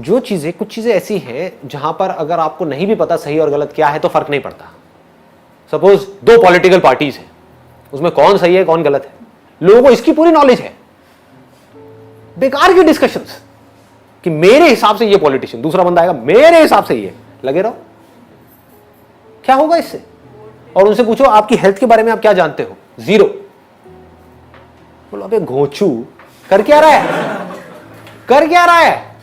जो चीजें, कुछ चीजें ऐसी हैं जहां पर अगर आपको नहीं भी पता सही और गलत क्या है तो फर्क नहीं पड़ता। सपोज दो पॉलिटिकल पार्टीज हैं, उसमें कौन सही है कौन गलत है, लोगों को इसकी पूरी नॉलेज है। बेकार की डिस्कशंस कि मेरे हिसाब से ये पॉलिटिशियन, दूसरा बंदा आएगा मेरे हिसाब से ये, लगे रहो। क्या होगा इससे? और उनसे पूछो आपकी हेल्थ के बारे में आप क्या जानते हो, जीरो। बोलो अबे घोंचू, कर क्या रहा है, कर क्या रहा है?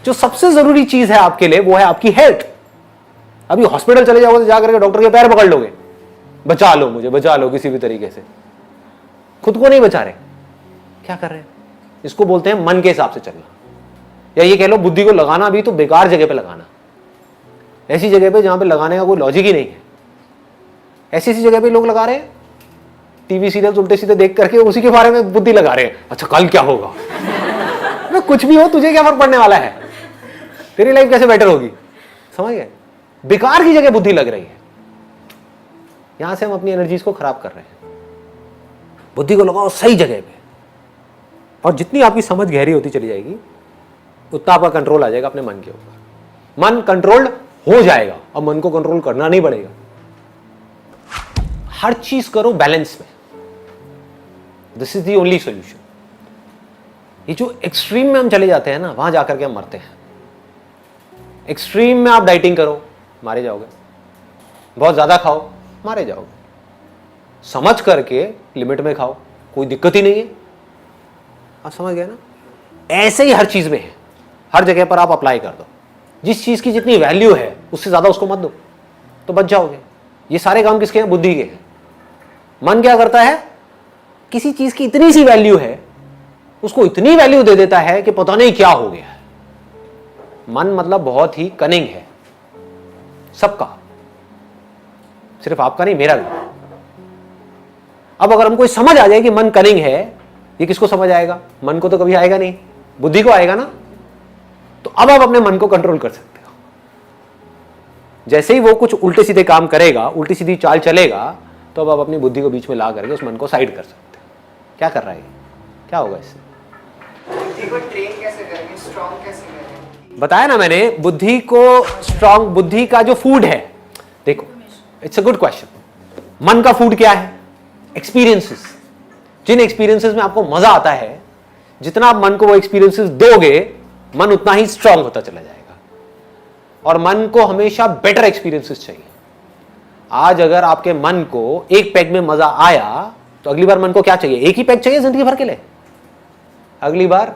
जो सबसे जरूरी चीज है आपके लिए वो है आपकी हेल्थ। अभी हॉस्पिटल चले जाओगे तो जाकर के डॉक्टर के पैर पकड़ लोगे, बचा लो मुझे, बचा लो किसी भी तरीके से। खुद को नहीं बचा रहे, क्या कर रहे हैं? इसको बोलते हैं मन के हिसाब से चलना, या ये कह लो बुद्धि को लगाना भी तो बेकार जगह पे लगाना, ऐसी जगह पे जहां पे लगाने का कोई लॉजिक ही नहीं है। ऐसी ऐसी जगह पे लोग लगा रहे हैं, टीवी सीरियल उल्टे सीधे देख करके उसी के बारे में बुद्धि लगा रहे हैं। अच्छा कल क्या होगा, मैं कुछ भी हो तुझे क्या फर्क पड़ने वाला है, तेरी लाइफ कैसे बेटर होगी, समझ गए? बेकार की जगह बुद्धि लग रही है, यहां से हम अपनी एनर्जीज को खराब कर रहे हैं। बुद्धि को लगाओ सही जगह पे, और जितनी आपकी समझ गहरी होती चली जाएगी उतना आपका कंट्रोल आ जाएगा अपने मन के ऊपर। मन कंट्रोल्ड हो जाएगा, अब मन को कंट्रोल करना नहीं पड़ेगा। हर चीज करो बैलेंस में, this is the only solution. ये जो एक्सट्रीम में हम चले जाते हैं ना, वहां जाकर के हम मरते हैं। एक्सट्रीम में आप डाइटिंग करो, मारे जाओगे। बहुत ज्यादा खाओ, मारे जाओगे। समझ करके लिमिट में खाओ, कोई दिक्कत ही नहीं है। आप समझ गए ना? ऐसे ही हर चीज में है, हर जगह पर आप अप्लाई कर दो। जिस चीज की जितनी वैल्यू है उससे ज्यादा उसको मत दो, तो बच जाओगे। ये सारे काम किसके हैं? बुद्धि के हैं। मन क्या करता है? किसी चीज की इतनी सी वैल्यू है, उसको इतनी वैल्यू दे देता है कि पता नहीं क्या हो गया है। मन मतलब बहुत ही कनिंग है, सबका, सिर्फ आपका नहीं, मेरा भी। अब अगर हमको समझ आ जाए कि मन कनिंग है, ये किसको समझ आएगा? मन को तो कभी आएगा नहीं, बुद्धि को आएगा ना। तो अब आप अपने मन को कंट्रोल कर सकते हो। जैसे ही वो कुछ उल्टे सीधे काम करेगा, उल्टी सीधी चाल चलेगा, तो अब आप अपनी बुद्धि को बीच में ला करके उस मन को साइड कर सकते हो। क्या कर रहा है, क्या होगा इससे? बुद्धि को ट्रेन कैसे करेंगे, स्ट्रॉन्ग कैसे करेंगे? बताया ना मैंने, बुद्धि को स्ट्रॉन्ग, बुद्धि का जो फूड है, देखो इट्स अ गुड क्वेश्चन। मन का फूड क्या है? एक्सपीरियंसेस। जिन एक्सपीरियंसेस में आपको मजा आता है, जितना आप मन को वो एक्सपीरियंसेस दोगे, मन उतना ही स्ट्रांग होता चला जाएगा। और मन को हमेशा बेटर एक्सपीरियंसेस चाहिए। आज अगर आपके मन को एक पैग में मजा आया, तो अगली बार मन को क्या चाहिए? एक ही पैग चाहिए जिंदगी भर के लिए? अगली बार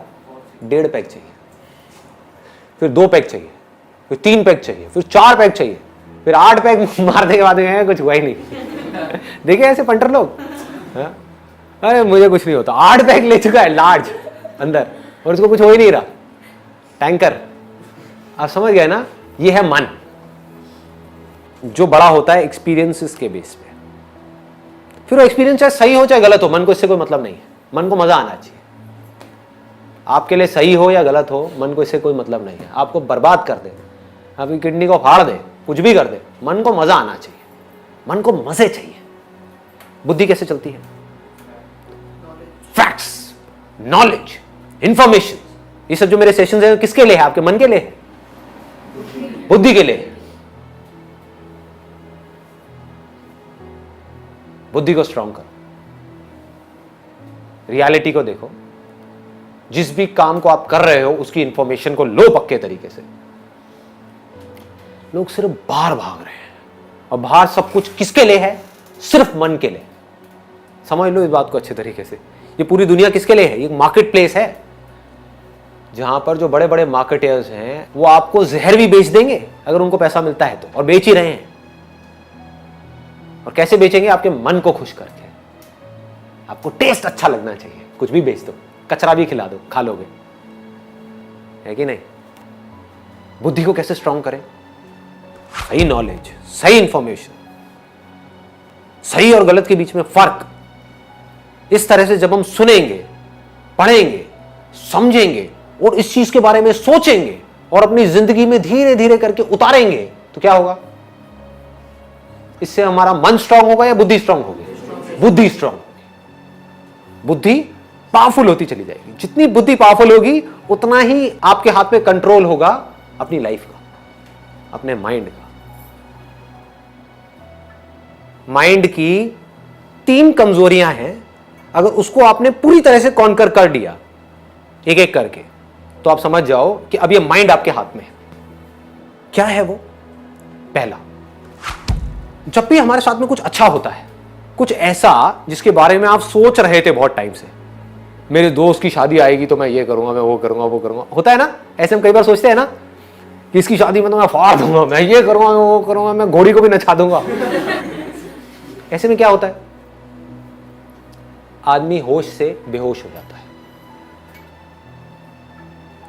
1.5 पैग चाहिए, फिर 2 पैग चाहिए, फिर 3 पैग चाहिए, फिर 4 पैग चाहिए, फिर 8 पैग मारने के बाद कुछ हुआ ही नहीं। देखिए ऐसे पंटर लोग, अरे मुझे कुछ नहीं होता, 8 पैग ले चुका है लार्ज अंदर, और उसको कुछ हो ही नहीं रहा, टैंकर। आप समझ गए ना? ये है मन, जो बड़ा होता है एक्सपीरियंसेस के बेस पे। फिर वो एक्सपीरियंस चाहे सही हो चाहे गलत हो, मन को इससे कोई मतलब नहीं है। मन को मजा आना चाहिए। आपके लिए सही हो या गलत हो, मन को इससे कोई मतलब नहीं है। आपको बर्बाद कर दे, आपकी किडनी को फाड़ दे, कुछ भी कर दे, मन को मजा आना चाहिए। मन को मजे चाहिए। बुद्धि कैसे चलती है? Facts, knowledge, information. ये सब जो मेरे सेशंस हैं किसके लिए है? आपके मन के लिए है, बुद्धि के लिए। बुद्धि को स्ट्रांग करो, रियलिटी को देखो। जिस भी काम को आप कर रहे हो उसकी इंफॉर्मेशन को लो पक्के तरीके से। लोग सिर्फ बाहर भाग रहे हैं, और बाहर सब कुछ किसके लिए है? सिर्फ मन के लिए। समझ लो इस बात को अच्छे तरीके से। ये पूरी दुनिया किसके लिए है? ये मार्केट प्लेस है, जहां पर जो बड़े बड़े मार्केटर्स हैं वो आपको जहर भी बेच देंगे अगर उनको पैसा मिलता है तो, और बेच ही रहे हैं। और कैसे बेचेंगे? आपके मन को खुश करके। आपको टेस्ट अच्छा लगना चाहिए, कुछ भी बेच दो, कचरा भी खिला दो, खा लोगे, है कि नहीं? बुद्धि को कैसे स्ट्रांग करें? सही नॉलेज, सही इंफॉर्मेशन, सही और गलत के बीच में फर्क। इस तरह से जब हम सुनेंगे, पढ़ेंगे, समझेंगे और इस चीज के बारे में सोचेंगे और अपनी जिंदगी में धीरे धीरे करके उतारेंगे, तो क्या होगा? इससे हमारा मन स्ट्रांग होगा या बुद्धि स्ट्रांग होगी? बुद्धि स्ट्रांग होगी। बुद्धि पावरफुल होती चली जाएगी। जितनी बुद्धि पावरफुल होगी उतना ही आपके हाथ में कंट्रोल होगा अपनी लाइफ का, अपने माइंड का। माइंड की 3 कमजोरियां हैं, अगर उसको आपने पूरी तरह से कॉन्कर कर दिया एक एक करके, तो आप समझ जाओ कि अब ये माइंड आपके हाथ में है। क्या है वो? पहला, जब भी हमारे साथ में कुछ अच्छा होता है, कुछ ऐसा जिसके बारे में आप सोच रहे थे बहुत टाइम से, मेरे दोस्त की शादी आएगी तो मैं ये करूंगा, मैं वो करूंगा, वो करूंगा, होता है ना? ऐसे हम कई बार सोचते हैं ना कि इसकी शादी में तो मैं फाड़ दूंगा, मैं ये करूंगा, मैं वो करूंगा, मैं घोड़ी को भी नचा दूंगा। ऐसे में क्या होता है? आदमी होश से बेहोश हो जाता है।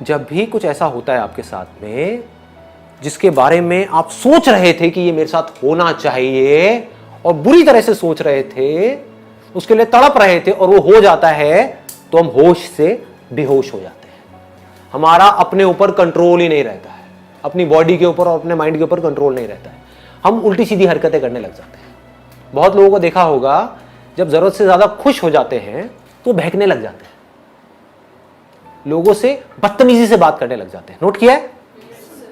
जब भी कुछ ऐसा होता है आपके साथ में जिसके बारे में आप सोच रहे थे कि ये मेरे साथ होना चाहिए और बुरी तरह से सोच रहे थे, उसके लिए तड़प रहे थे, और वो हो जाता है, तो हम होश से बेहोश हो जाते हैं। हमारा अपने ऊपर कंट्रोल ही नहीं रहता है, अपनी बॉडी के ऊपर और अपने माइंड के ऊपर कंट्रोल नहीं रहता है। हम उल्टी सीधी हरकतें करने लग जाते हैं। बहुत लोगों को देखा होगा, जब जरूरत से ज्यादा खुश हो जाते हैं तो बहकने लग जाते हैं, लोगों से बदतमीजी से बात करने लग जाते हैं। नोट किया है?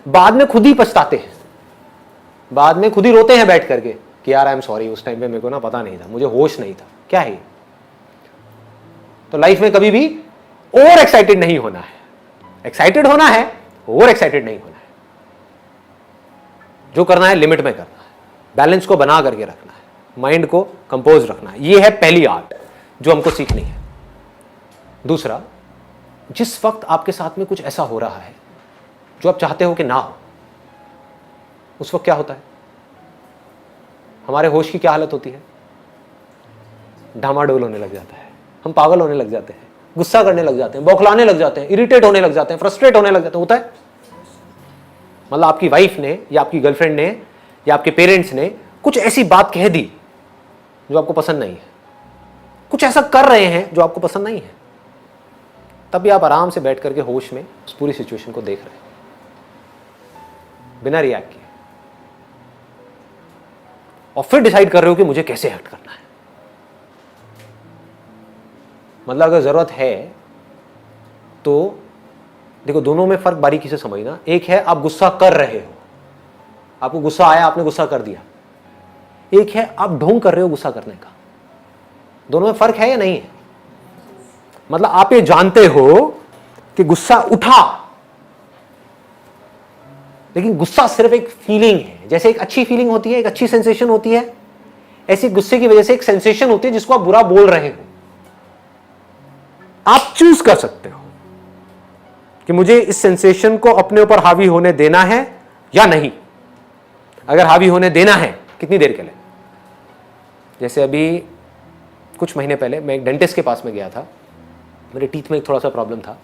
बाद में खुद ही पछताते हैं, बाद में खुद ही रोते हैं बैठ करके कि यार आई एम सॉरी, उस टाइम पे मेरे को ना पता नहीं था, मुझे होश नहीं था। क्या है? तो लाइफ में कभी भी ओवर एक्साइटेड नहीं होना है। एक्साइटेड होना है, ओवर एक्साइटेड नहीं होना है। जो करना है लिमिट में करना है, बैलेंस को बना करके रखना है, माइंड को कंपोज रखना है। यह है पहली आर्ट जो हमको सीखनी है। दूसरा, जिस वक्त आपके साथ में कुछ ऐसा हो रहा है जो आप चाहते हो कि ना हो, उस वक्त क्या होता है? हमारे होश की क्या हालत होती है? डामाडोल होने लग जाता है, हम पागल होने लग जाते हैं, गुस्सा करने लग जाते हैं, बौखलाने लग जाते हैं, इरिटेट होने लग जाते हैं, फ्रस्ट्रेट होने लग जाते हैं। होता है? मतलब आपकी वाइफ ने या आपकी गर्लफ्रेंड ने या आपके पेरेंट्स ने कुछ ऐसी बात कह दी जो आपको पसंद नहीं है, कुछ ऐसा कर रहे हैं जो आपको पसंद नहीं है, तब भी आप आराम से बैठ करके होश में उस पूरी सिचुएशन को देख रहे हैं बिना रिएक्ट किए, और फिर डिसाइड कर रहे हो कि मुझे कैसे एक्ट करना है। मतलब अगर जरूरत है तो देखो, दोनों में फर्क बारीकी से समझना। एक है आप गुस्सा कर रहे हो, आपको गुस्सा आया, आपने गुस्सा कर दिया। एक है आप ढोंग कर रहे हो गुस्सा करने का। दोनों में फर्क है या नहीं है? मतलब आप ये जानते हो कि गुस्सा उठा, लेकिन गुस्सा सिर्फ एक फीलिंग है। जैसे एक अच्छी फीलिंग होती है, एक अच्छी सेंसेशन होती है, ऐसी गुस्से की वजह से एक सेंसेशन होती है जिसको आप बुरा बोल रहे हो। आप चूज कर सकते हो कि मुझे इस सेंसेशन को अपने ऊपर हावी होने देना है या नहीं। अगर हावी होने देना है, कितनी देर के लिए? जैसे अभी कुछ महीने पहले मैं एक डेंटिस्ट के पास में गया था, मेरे टीथ में एक थोड़ा सा प्रॉब्लम था,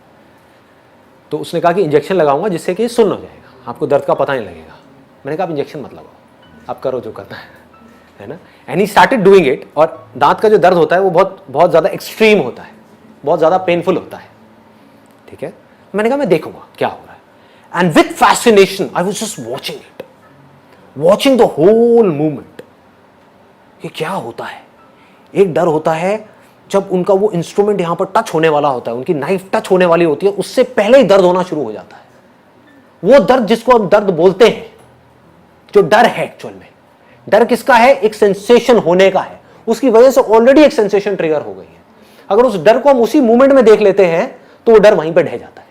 तो उसने कहा कि इंजेक्शन लगाऊंगा जिससे कि सुन्न हो जाएगा, आपको दर्द का पता नहीं लगेगा। मैंने कहा आप इंजेक्शन मत लगाओ, आप करो जो करना है ना। And he started doing it. और दांत का जो दर्द होता है वो बहुत बहुत ज़्यादा एक्सट्रीम होता है, बहुत ज़्यादा पेनफुल होता है, ठीक है। मैंने कहा मैं देखूंगा क्या हो रहा है। And with fascination I was just watching it, watching the whole movement कि क्या होता है। एक डर होता है जब उनका वो इंस्ट्रूमेंट यहां पर टच होने वाला होता है, उनकी नाइफ टच होने वाली होती है, उससे पहले ही दर्द होना शुरू हो जाता है। वो दर्द जिसको हम दर्द बोलते हैं, जो डर है, एक्चुअल में डर किसका है? एक सेंसेशन होने का है। उसकी वजह से ऑलरेडी एक सेंसेशन ट्रिगर हो गई है। अगर उस डर को हम उसी मूवमेंट में देख लेते हैं तो वो डर वहीं पर ढह जाता है।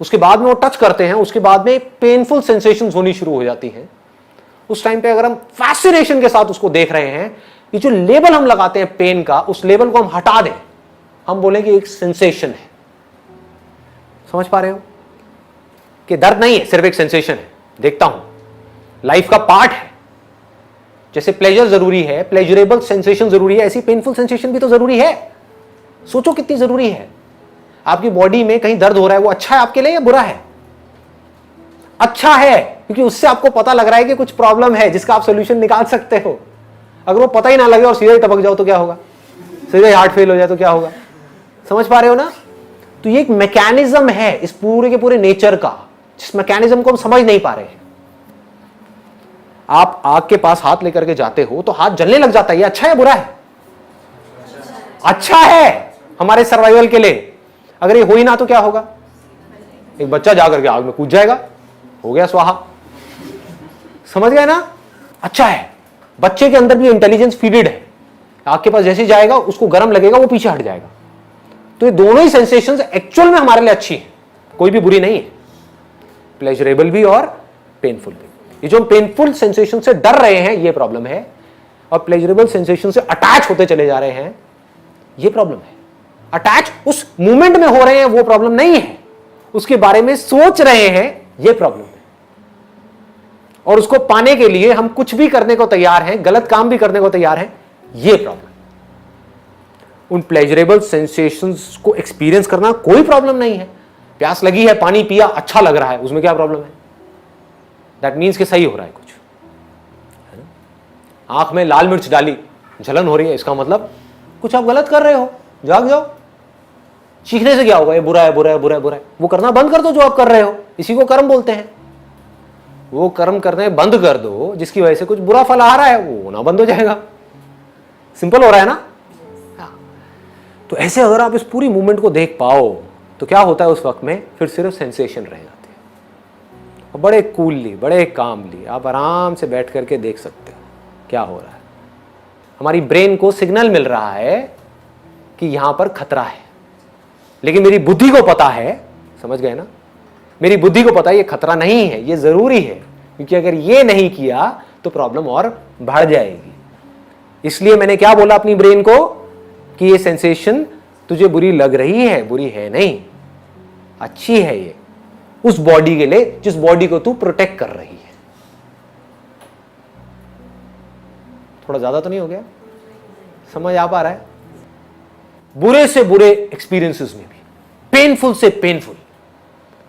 उसके बाद में वो टच करते हैं, उसके बाद में पेनफुल सेंसेशंस होनी शुरू हो जाती हैं। उस टाइम पे अगर हम फैसिनेशन के साथ उसको देख रहे हैं, ये जो लेबल हम लगाते हैं पेन का, उस लेबल को हम हटा दें, हम बोलेंगे एक सेंसेशन है। समझ पा रहे हो कि दर्द नहीं है, सिर्फ एक सेंसेशन है, देखता हूं, लाइफ का पार्ट है। जैसे प्लेजर जरूरी है, प्लेजरेबल सेंसेशन जरूरी है, ऐसी पेनफुल सेंसेशन भी तो जरूरी है। सोचो कितनी जरूरी है। आपकी बॉडी में कहीं दर्द हो रहा है, वो अच्छा है आपके लिए या बुरा है? अच्छा है, क्योंकि उससे आपको पता लग रहा है कि कुछ प्रॉब्लम है जिसका आप सोल्यूशन निकाल सकते हो। अगर वो पता ही ना लगे और सीधे ही टपक जाओ तो क्या होगा? सीधे हार्ट फेल हो जाए तो क्या होगा? समझ पा रहे हो ना? तो ये एक मैकेनिज्म है इस पूरे के पूरे नेचर का, जिस मैकेनिज्म को हम समझ नहीं पा रहे हैं। आप आग के पास हाथ लेकर के जाते हो तो हाथ जलने लग जाता है, ये अच्छा है बुरा है? अच्छा है हमारे सर्वाइवल के लिए। अगर ये हो ही ना तो क्या होगा? एक बच्चा जाकर के आग में कूद जाएगा, हो गया स्वाहा। समझ गए ना? अच्छा है, बच्चे के अंदर भी इंटेलिजेंस फीडेड है, आग के पास जैसे जाएगा उसको गर्म लगेगा, वो पीछे हट जाएगा। तो ये दोनों ही सेंसेशंस एक्चुअल में हमारे लिए अच्छी है, कोई भी बुरी नहीं है, प्लेजरेबल भी और पेनफुल भी। ये जो हम पेनफुल सेंसेशन से डर रहे हैं ये प्रॉब्लम है, और प्लेजरेबल सेंसेशन से अटैच होते चले जा रहे हैं ये प्रॉब्लम है। अटैच उस मूवमेंट में हो रहे हैं वो प्रॉब्लम नहीं है, उसके बारे में सोच रहे हैं ये प्रॉब्लम है। और उसको पाने के लिए हम कुछ भी करने को तैयार हैं, गलत काम भी करने को तैयार हैं, ये प्रॉब्लम। उन प्लेजरेबल सेंसेशंस को एक्सपीरियंस करना कोई प्रॉब्लम नहीं है। प्यास लगी है, पानी पिया, अच्छा लग रहा है, उसमें क्या प्रॉब्लम है? दैट मीन्स कि सही हो रहा है कुछ, है ना? आंख में लाल मिर्च डाली, जलन हो रही है, इसका मतलब कुछ आप गलत कर रहे हो, जाग जाओ। सीखने से क्या होगा? ये बुरा है, बुरा है, बुरा है, बुरा है, वो करना बंद कर दो जो आप कर रहे हो, इसी को कर्म बोलते हैं। वो कर्म करने बंद कर दो जिसकी वजह से कुछ बुरा फल आ रहा है, वो होना बंद हो जाएगा। सिंपल हो रहा है ना? तो ऐसे अगर आप इस पूरी मूवमेंट को देख पाओ तो क्या होता है उस वक्त में, फिर सिर्फ सेंसेशन रह जाती है। और बड़े कूलली, बड़े कामली आप आराम से बैठ करके देख सकते हो क्या हो रहा है। हमारी ब्रेन को सिग्नल मिल रहा है कि यहां पर खतरा है, लेकिन मेरी बुद्धि को पता है, समझ गए ना? मेरी बुद्धि को पता है ये खतरा नहीं है, ये जरूरी है, क्योंकि अगर ये नहीं किया तो प्रॉब्लम और बढ़ जाएगी। इसलिए मैंने क्या बोला अपनी ब्रेन को कि ये सेंसेशन तुझे बुरी लग रही है, बुरी है नहीं, अच्छी है ये उस बॉडी के लिए जिस बॉडी को तू प्रोटेक्ट कर रही है। थोड़ा ज्यादा तो नहीं हो गया? समझ आ पा रहा है? बुरे से बुरे एक्सपीरियंसेस में भी, पेनफुल से पेनफुल,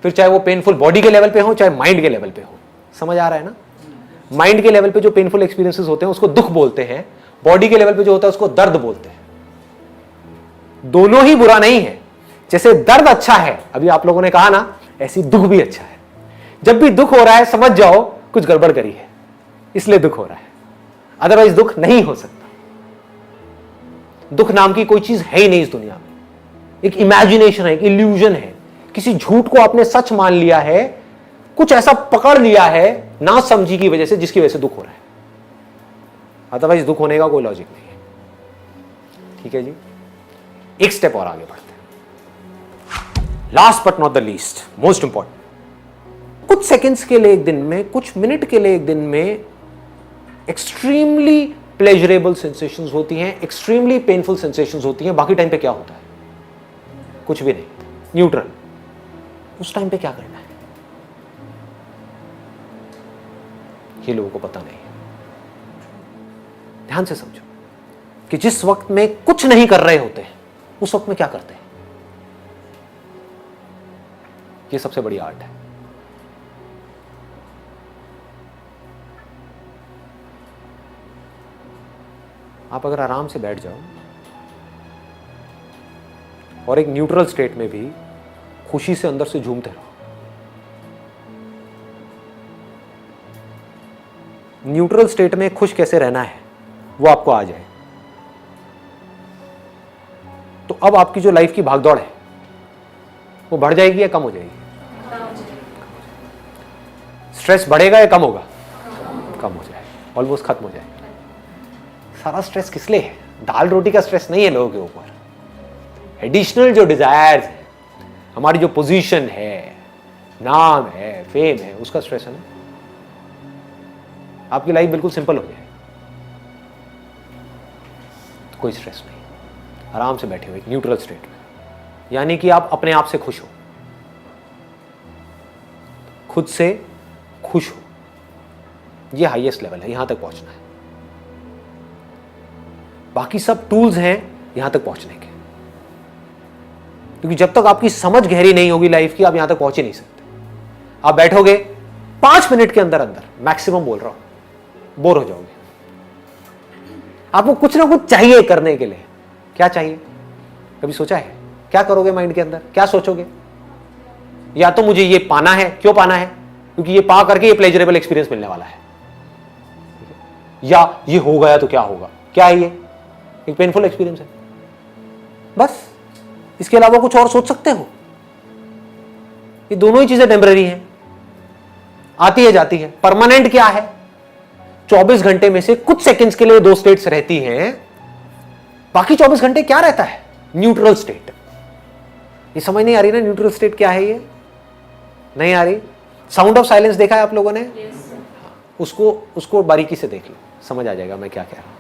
फिर चाहे वो पेनफुल बॉडी के लेवल पे हो चाहे माइंड के लेवल पे हो। समझ आ रहा है ना? माइंड के लेवल पे जो पेनफुल एक्सपीरियंसेस होते हैं उसको दुख बोलते हैं, बॉडी के लेवल पे जो होता है उसको दर्द बोलते हैं। दोनों ही बुरा नहीं है। जैसे दर्द अच्छा है, अभी आप लोगों ने कहा ना, ऐसी दुख भी अच्छा है। जब भी दुख हो रहा है समझ जाओ कुछ गड़बड़ करी है, इसलिए दुख हो रहा है, अदरवाइज दुख नहीं हो सकता। दुख नाम की कोई चीज है ही नहीं इस दुनिया में, एक इमेजिनेशन है, एक इल्यूजन है। किसी झूठ को आपने सच मान लिया है, कुछ ऐसा पकड़ लिया है ना समझी की वजह से, जिसकी वजह से दुख हो रहा है, अदरवाइज दुख होने का कोई लॉजिक नहीं है। ठीक है जी, एक स्टेप और आगे बढ़ते हैं। Last but not the least, most important, कुछ सेकेंड्स के लिए एक दिन में, कुछ मिनट के लिए एक दिन में एक्सट्रीमली प्लेजरेबल सेंसेशंस होती हैं, एक्सट्रीमली पेनफुल सेंसेशंस होती हैं। बाकी टाइम पे क्या होता है? कुछ भी नहीं, न्यूट्रल। उस टाइम पे क्या करना है ये लोगों को पता नहीं है। ध्यान से समझो कि जिस वक्त में कुछ नहीं कर रहे होते हैं उस वक्त में क्या करते हैं, ये सबसे बड़ी आर्ट है। आप अगर आराम से बैठ जाओ और एक न्यूट्रल स्टेट में भी खुशी से अंदर से झूमते रहो। न्यूट्रल स्टेट में खुश कैसे रहना है वो आपको आ जाए, तो अब आपकी जो लाइफ की भागदौड़ है वो बढ़ जाएगी या कम हो जाएगी? स्ट्रेस बढ़ेगा या कम होगा? कम हो जाएगा, ऑलमोस्ट खत्म हो जाएगा। सारा स्ट्रेस किस लिए है? दाल रोटी का स्ट्रेस नहीं है लोगों के ऊपर। एडिशनल जो डिजायर्स है, हमारी जो पोजीशन है, नाम है, फेम है, उसका स्ट्रेस है ना। आपकी लाइफ बिल्कुल सिंपल हो जाए, कोई स्ट्रेस नहीं, आराम से बैठे हो एक न्यूट्रल स्टेट में, यानी कि आप अपने आप से खुश हो, खुद से खुश हो। ये हाईएस्ट लेवल है, यहां तक पहुंचना है। बाकी सब टूल्स हैं यहां तक पहुंचने के, क्योंकि जब तक आपकी समझ गहरी नहीं होगी लाइफ की, आप यहां तक पहुंच ही नहीं सकते। आप बैठोगे 5 मिनट के अंदर अंदर, मैक्सिमम बोल रहा हूं, बोर हो जाओगे। आपको कुछ ना कुछ चाहिए करने के लिए। क्या चाहिए? कभी सोचा है क्या करोगे? माइंड के अंदर क्या सोचोगे? या तो मुझे ये पाना है। क्यों पाना है? क्योंकि ये पा करके ये प्लेजरेबल एक्सपीरियंस मिलने वाला है। या ये हो गया तो क्या होगा? क्या है ये? एक पेनफुल एक्सपीरियंस है। बस, इसके अलावा कुछ और सोच सकते हो? ये दोनों ही चीजें टेम्पररी हैं, आती है जाती है। परमानेंट क्या है? 24 घंटे में से कुछ सेकंड्स के लिए दो स्टेट्स रहती हैं, बाकी 24 घंटे क्या रहता है? Neutral state. ये समझ नहीं आ रही ना न्यूट्रल स्टेट क्या है? ये नहीं आ रही। साउंड ऑफ साइलेंस देखा है आप लोगों ने? Yes. उसको बारीकी से देख लो, समझ आ जाएगा मैं क्या कह रहा हूं।